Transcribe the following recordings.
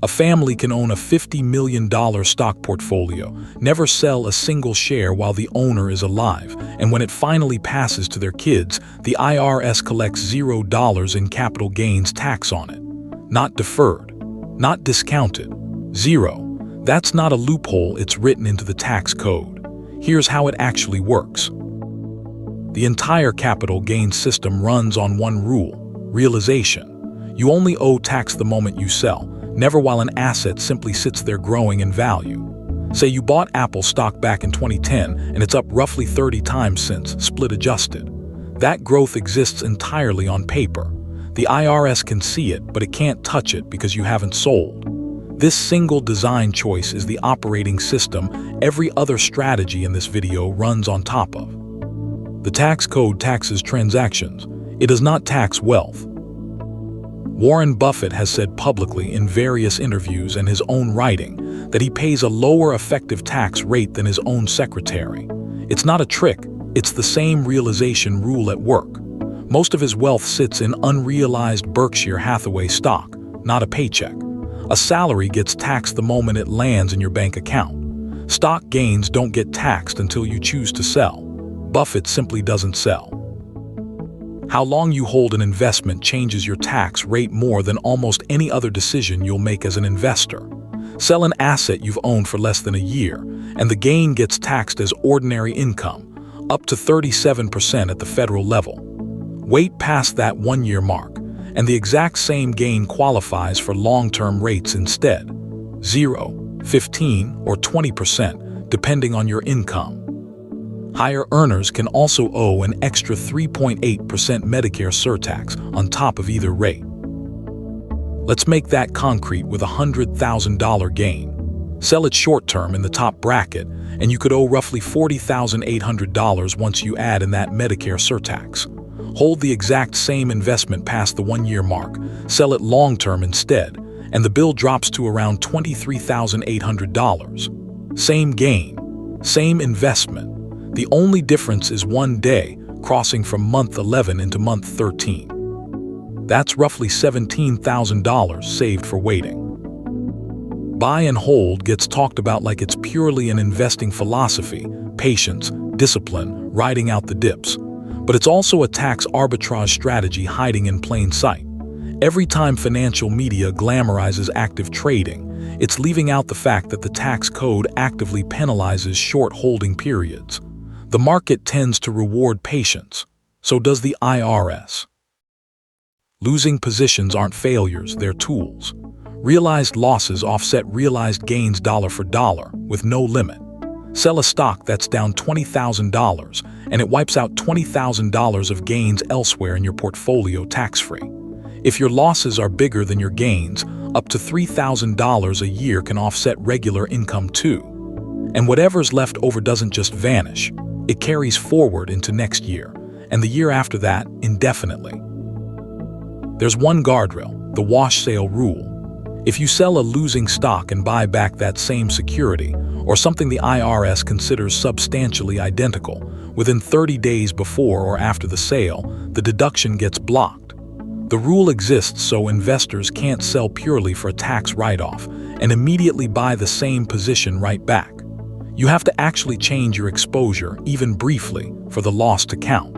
A family can own a $50 million stock portfolio, never sell a single share while the owner is alive, and when it finally passes to their kids, the IRS collects $0 in capital gains tax on it. Not deferred, not discounted, zero. That's not a loophole, it's written into the tax code. Here's how it actually works. The entire capital gains system runs on one rule: realization. You only owe tax the moment you sell, never while an asset simply sits there growing in value. Say you bought Apple stock back in 2010 and it's up roughly 30 times since, split adjusted. That growth exists entirely on paper. The IRS can see it, but it can't touch it because you haven't sold. This single design choice is the operating system every other strategy in this video runs on top of. The tax code taxes transactions. It does not tax wealth. Warren Buffett has said publicly in various interviews and his own writing that he pays a lower effective tax rate than his own secretary. It's not a trick, it's the same realization rule at work. Most of his wealth sits in unrealized Berkshire Hathaway stock, not a paycheck. A salary gets taxed the moment it lands in your bank account. Stock gains don't get taxed until you choose to sell. Buffett simply doesn't sell. How long you hold an investment changes your tax rate more than almost any other decision you'll make as an investor. Sell an asset you've owned for less than a year, and the gain gets taxed as ordinary income, up to 37% at the federal level. Wait past that 1-year mark, and the exact same gain qualifies for long-term rates instead: 0, 15, or 20%, depending on your income. Higher earners can also owe an extra 3.8% Medicare surtax on top of either rate. Let's make that concrete with a $100,000 gain. Sell it short-term in the top bracket, and you could owe roughly $40,800 once you add in that Medicare surtax. Hold the exact same investment past the 1-year mark, sell it long-term instead, and the bill drops to around $23,800. Same gain, same investment. The only difference is 1 day, crossing from month 11 into month 13. That's roughly $17,000 saved for waiting. Buy and hold gets talked about like it's purely an investing philosophy: patience, discipline, riding out the dips. But it's also a tax arbitrage strategy hiding in plain sight. Every time financial media glamorizes active trading, it's leaving out the fact that the tax code actively penalizes short holding periods. The market tends to reward patience, so does the IRS. Losing positions aren't failures, they're tools. Realized losses offset realized gains dollar for dollar, with no limit. Sell a stock that's down $20,000, and it wipes out $20,000 of gains elsewhere in your portfolio tax-free. If your losses are bigger than your gains, up to $3,000 a year can offset regular income too. And whatever's left over doesn't just vanish. It carries forward into next year, and the year after that, indefinitely. There's one guardrail, the wash sale rule. If you sell a losing stock and buy back that same security, or something the IRS considers substantially identical, within 30 days before or after the sale, the deduction gets blocked. The rule exists so investors can't sell purely for a tax write-off and immediately buy the same position right back. You have to actually change your exposure, even briefly, for the loss to count.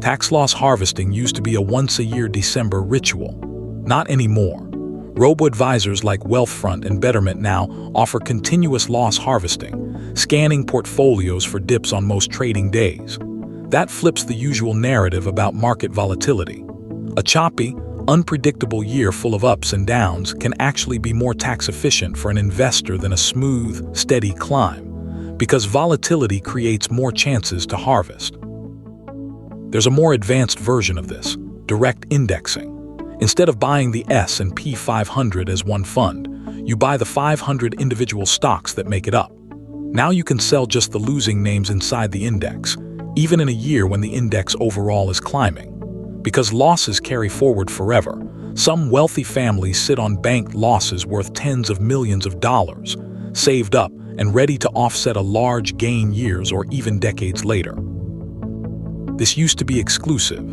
Tax loss harvesting used to be a once-a-year December ritual. Not anymore. Robo-advisors like Wealthfront and Betterment now offer continuous loss harvesting, scanning portfolios for dips on most trading days. That flips the usual narrative about market volatility. A choppy, unpredictable year full of ups and downs can actually be more tax efficient for an investor than a smooth, steady climb, because volatility creates more chances to harvest. There's a more advanced version of this: direct indexing. Instead of buying the S&P 500 as one fund, you buy the 500 individual stocks that make it up. Now you can sell just the losing names inside the index, even in a year when the index overall is climbing. Because losses carry forward forever, some wealthy families sit on banked losses worth tens of millions of dollars, saved up and ready to offset a large gain years or even decades later. This used to be exclusive.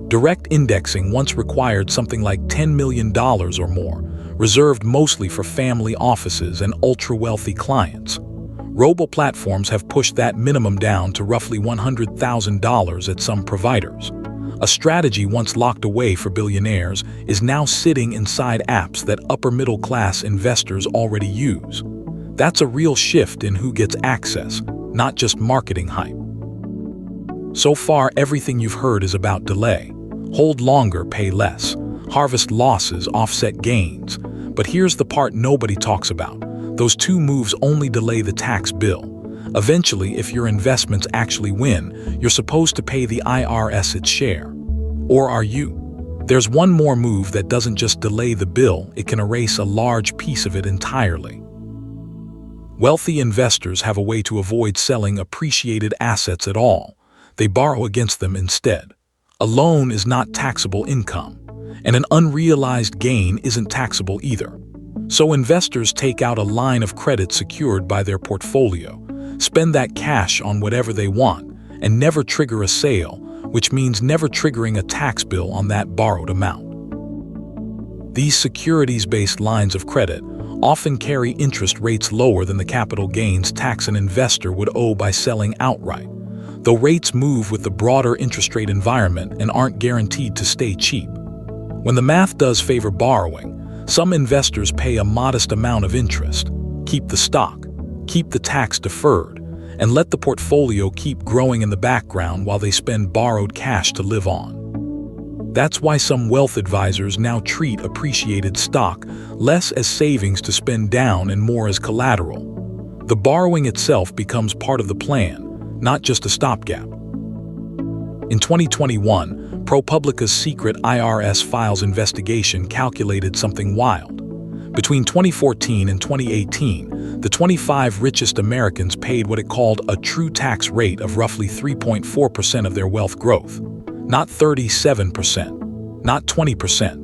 Direct indexing once required something like $10 million or more, reserved mostly for family offices and ultra-wealthy clients. Robo-platforms have pushed that minimum down to roughly $100,000 at some providers. A strategy once locked away for billionaires is now sitting inside apps that upper-middle-class investors already use. That's a real shift in who gets access, not just marketing hype. So far, everything you've heard is about delay. Hold longer, pay less. Harvest losses, offset gains. But here's the part nobody talks about. Those two moves only delay the tax bill. Eventually, if your investments actually win, you're supposed to pay the IRS its share. Or are you? There's one more move that doesn't just delay the bill, it can erase a large piece of it entirely. Wealthy investors have a way to avoid selling appreciated assets at all. They borrow against them instead. A loan is not taxable income, and an unrealized gain isn't taxable either. So investors take out a line of credit secured by their portfolio, spend that cash on whatever they want, and never trigger a sale, which means never triggering a tax bill on that borrowed amount. These securities-based lines of credit often carry interest rates lower than the capital gains tax an investor would owe by selling outright, though rates move with the broader interest rate environment and aren't guaranteed to stay cheap. When the math does favor borrowing, some investors pay a modest amount of interest, keep the stock, keep the tax deferred, and let the portfolio keep growing in the background while they spend borrowed cash to live on. That's why some wealth advisors now treat appreciated stock less as savings to spend down and more as collateral. The borrowing itself becomes part of the plan, not just a stopgap. In 2021, ProPublica's secret IRS files investigation calculated something wild. Between 2014 and 2018, the 25 richest Americans paid what it called a true tax rate of roughly 3.4% of their wealth growth. Not 37%, not 20%,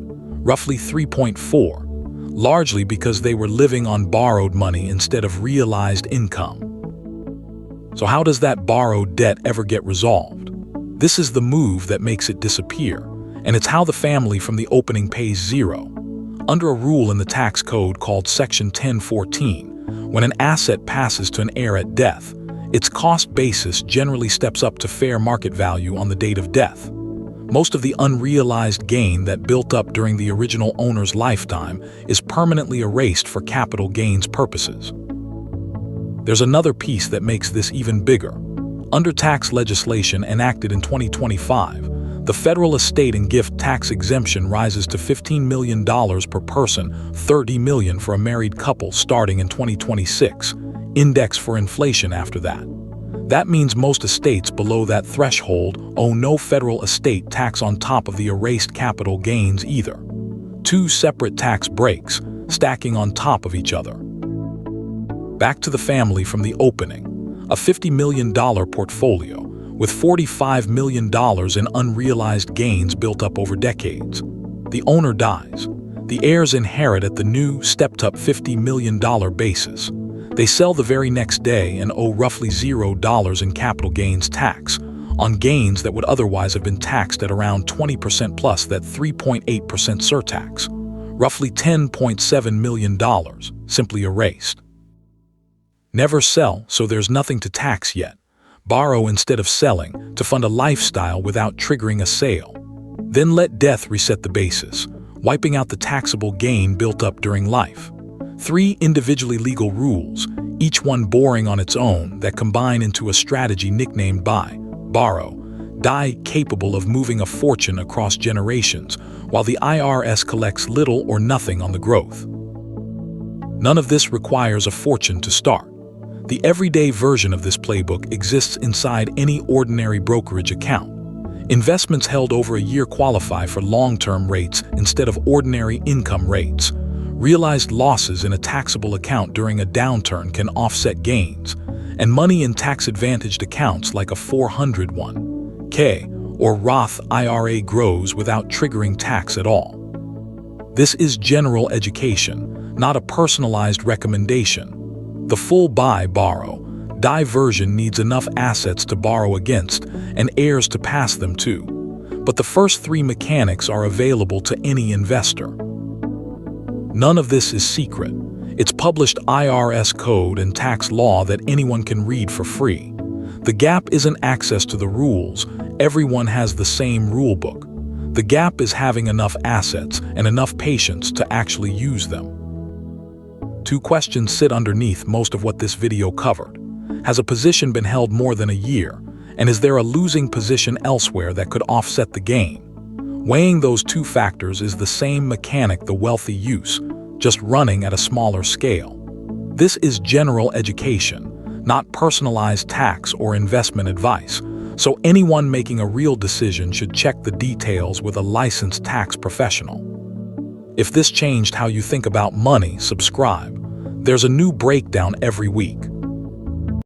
roughly 3.4%, largely because they were living on borrowed money instead of realized income. So how does that borrowed debt ever get resolved? This is the move that makes it disappear, and it's how the family from the opening pays zero. Under a rule in the tax code called Section 1014, when an asset passes to an heir at death, its cost basis generally steps up to fair market value on the date of death. Most of the unrealized gain that built up during the original owner's lifetime is permanently erased for capital gains purposes. There's another piece that makes this even bigger. Under tax legislation enacted in 2025, the federal estate and gift tax exemption rises to $15 million per person, $30 million for a married couple starting in 2026, indexed for inflation after that. That means most estates below that threshold owe no federal estate tax on top of the erased capital gains either. Two separate tax breaks, stacking on top of each other. Back to the family from the opening, a $50 million portfolio with $45 million in unrealized gains built up over decades. The owner dies. The heirs inherit at the new, stepped-up $50 million basis. They sell the very next day and owe roughly $0 in capital gains tax on gains that would otherwise have been taxed at around 20% plus that 3.8% surtax, roughly $10.7 million, simply erased. Never sell, so there's nothing to tax yet. Borrow instead of selling to fund a lifestyle without triggering a sale. Then let death reset the basis, wiping out the taxable gain built up during life. 3 individually legal rules, each one boring on its own, that combine into a strategy nicknamed buy, borrow, die, capable of moving a fortune across generations, while the IRS collects little or nothing on the growth. None of this requires a fortune to start. The everyday version of this playbook exists inside any ordinary brokerage account. Investments held over a year qualify for long-term rates instead of ordinary income rates. Realized losses in a taxable account during a downturn can offset gains, and money in tax-advantaged accounts like a 401(k) or Roth IRA grows without triggering tax at all. This is general education, not a personalized recommendation. The full buy, borrow, die version needs enough assets to borrow against and heirs to pass them to. But the first 3 mechanics are available to any investor. None of this is secret. It's published IRS code and tax law that anyone can read for free. The gap isn't access to the rules. Everyone has the same rule book. The gap is having enough assets and enough patience to actually use them. Two questions sit underneath most of what this video covered. Has a position been held more than a year? And is there a losing position elsewhere that could offset the gain? Weighing those two factors is the same mechanic the wealthy use, just running at a smaller scale. This is general education, not personalized tax or investment advice, so anyone making a real decision should check the details with a licensed tax professional. If this changed how you think about money, subscribe. There's a new breakdown every week.